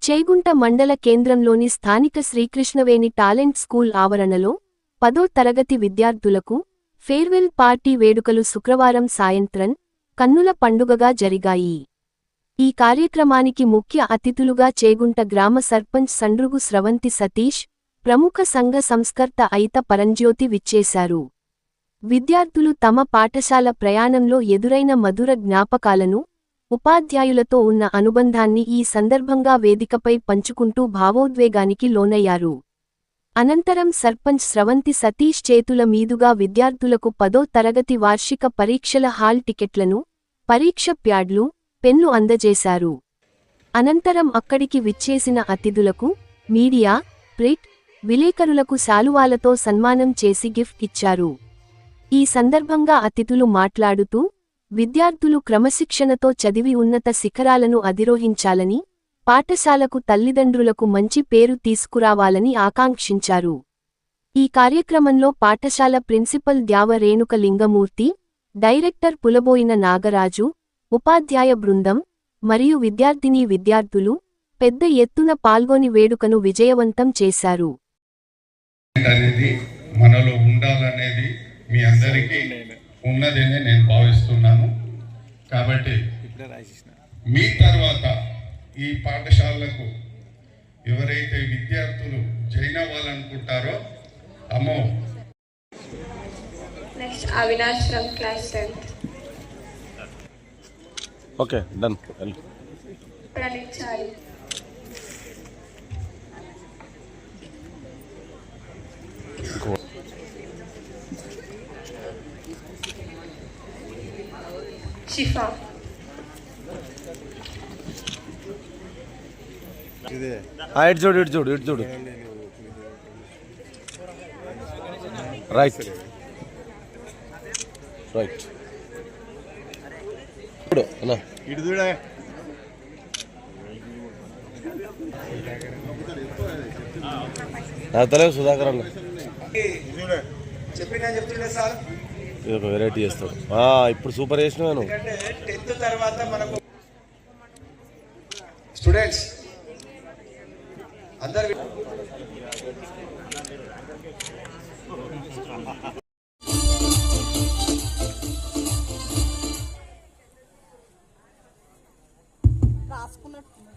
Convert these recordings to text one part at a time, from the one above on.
చేగుంట మండల కేంద్రంలోని స్థానిక శ్రీకృష్ణవేణి టాలెంట్ స్కూల్ ఆవరణలో 10వ తరగతి విద్యార్థులకు ఫేర్వెల్ పార్టీ వేడుకలు శుక్రవారం సాయంత్రం కన్నుల పండుగగా జరిగాయి. ఈ కార్యక్రమానికి ముఖ్య అతిథులుగా చేగుంట గ్రామ సర్పంచ్ సండ్రుగు స్రవంతి సతీష్, ప్రముఖ సంఘ సంస్కర్త అయిత పరంజ్యోతి విచ్చేశారు. విద్యార్థులు తమ పాఠశాల ప్రయాణంలో ఎదురైన మధుర జ్ఞాపకాలను, ఉపాధ్యాయులతో ఉన్న అనుబంధాన్ని ఈ సందర్భంగా వేదికపై పంచుకుంటూ భావోద్వేగానికి లోనయ్యారు. అనంతరం సర్పంచ్ స్రవంతి సతీష్ చేతుల మీదుగా విద్యార్థులకు 10వ తరగతి వార్షిక పరీక్షల హాల్ టికెట్లను, పరీక్ష ప్యాడ్లు, పెన్లు అందజేశారు. అనంతరం అక్కడికి విచ్చేసిన అతిథులకు మీడియా, ప్రింట్, విలేకరులకు శాలువాలతో సన్మానం చేసి గిఫ్ట్ ఇచ్చారు. ఈ సందర్భంగా అతిథులు మాట్లాడుతూ, విద్యార్థులు క్రమశిక్షణతో చదివి ఉన్నత శిఖరాలను అధిరోహించాలని, పాఠశాలకు తల్లిదండ్రులకు మంచి పేరు తీసుకురావాలని ఆకాంక్షించారు. ఈ కార్యక్రమంలో పాఠశాల ప్రిన్సిపల్ ద్యావ రేణుక లింగమూర్తి, డైరెక్టర్ పులబోయిన నాగరాజు, ఉపాధ్యాయ బృందం మరియు విద్యార్థినీ విద్యార్థులు పెద్ద ఎత్తున పాల్గొని వేడుకను విజయవంతం చేశారు. మనలో ఉండాలనేది మీ అందరికీ ఉన్నదని నేను భావిస్తున్నాను. కాబట్టి మీ తర్వాత ఈ పాఠశాలకు ఎవరైతే విద్యార్థులు జాయిన్ అవ్వాలనుకుంటారో అమ్మో next Avinash from class 10th. Okay done. ప్రణించాలి. షిఫా. ఇటు చూడు ఇటు చూడు ఇటు చూడు. రైట్ రైట్ ఇప్పుడు అన్నా ఇటు చూడ. తెలియదు సుధాకర్ అన్న ఇది ఒక వెరైటీ చేస్తాడు. ఇప్పుడు సూపర్ చేసినావు నువ్వు. 10th తర్వాత మనకు స్టూడెంట్స్ అందరు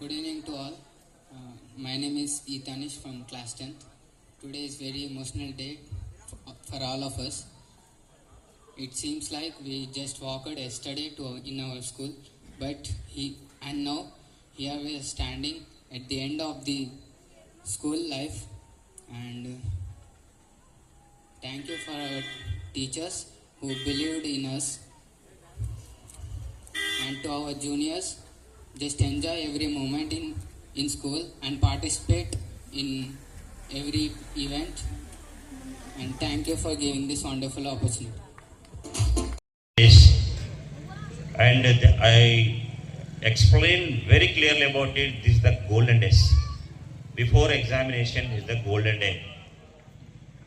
Good evening to all. My name is Etanish from class 10th. Today is very emotional day for all of us. It seems like we just walked yesterday in our school, but now here we are standing at the end of the school life, and thank you for our teachers who believed in us, and to our juniors, just enjoy every moment in school and participate in every event, and thank you for giving this wonderful opportunity. And I explained very clearly about it. This is the golden days. Before examination is the golden day,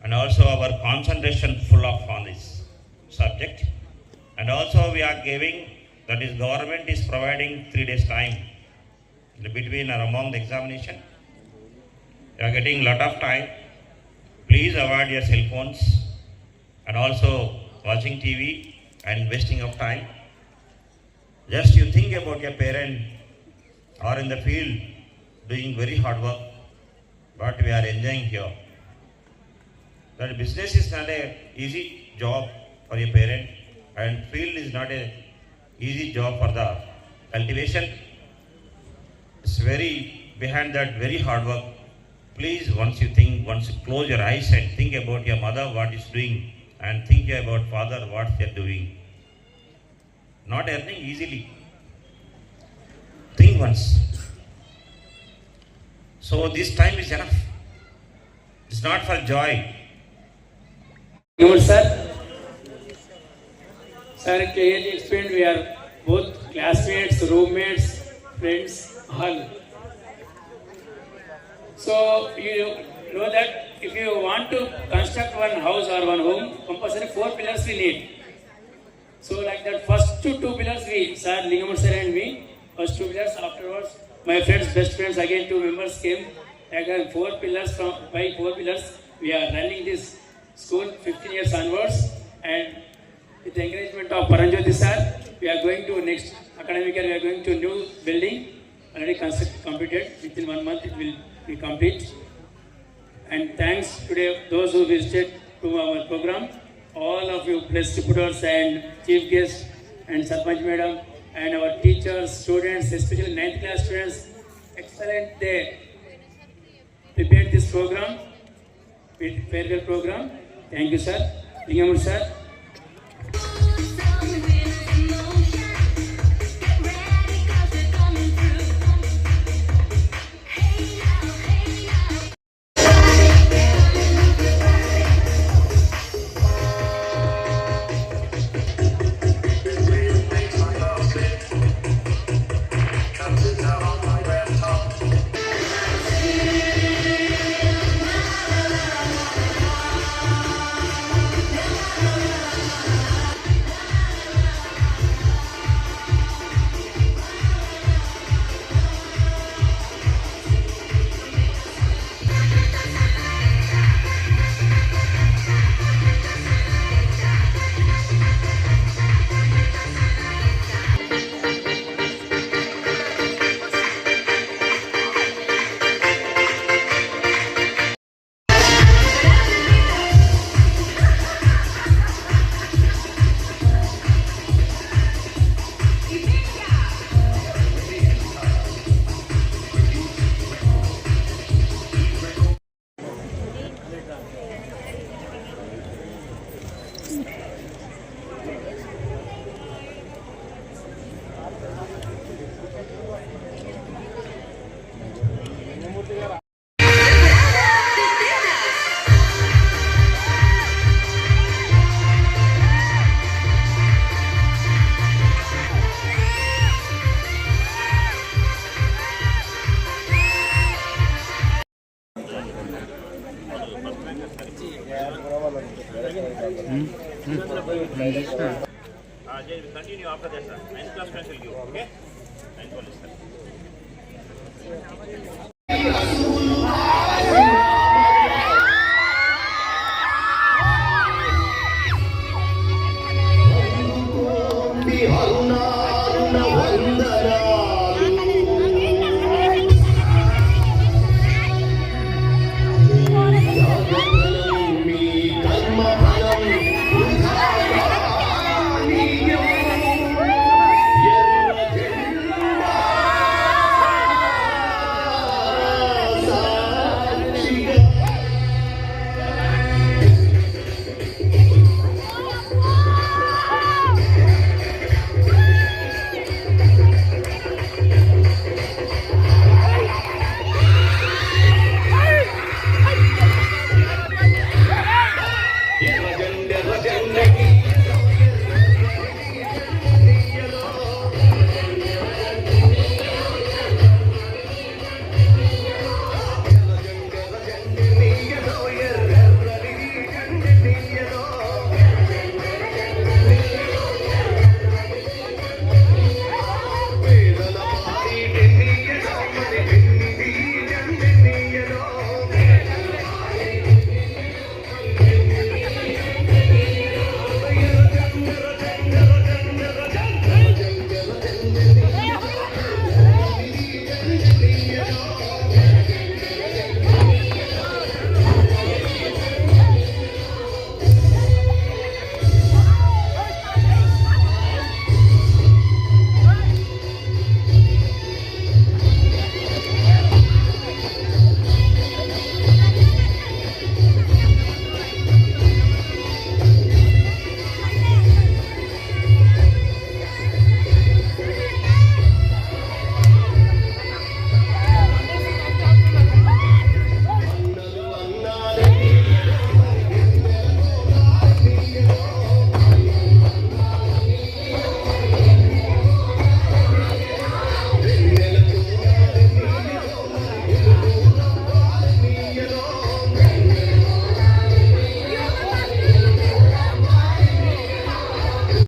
and also our concentration full of on this subject. And also we are giving, that is government is providing 3 days time in between or among the examination. You are getting lot of time. Please avoid your cell phones and also watching TV and wasting of time. Just you think about your parent or in the field doing very hard work, but we are enjoying here. That business is not a easy job for your parent, and field is not a easy job for the cultivation. It's very behind that very hard work. Please, once you close your eyes and think about your mother what is doing, and think about father what they are doing. Not earning easily. Think once. So this time is enough. It's not for joy. Sir, clearly explained, we are both classmates, roommates, friends, all. So you know that if you want to construct one house or one home, compulsory 4 pillars we need. So like that, first two pillars we, Sir Lingamur sir and me, first 2 pillars, afterwards my friends, best friends, again 2 members came. Again 4 pillars by 4 pillars. We are running this school 15 years onwards, and with the encouragement of Paranjyoti sir, we are going to next academic year. We are going to new building, already completed. Within 1 month it will be complete. And thanks today those who visited to our program, all of you blessed deputers and chief guests and Sarpanch madam and our teachers, students, especially 9th class students. Excellent, they prepared this program with farewell program. Thank you sir. Lingamur sir. Continue after that, sir. 9th class friends will give, okay? 9th one is మీ కర్మ ఫలం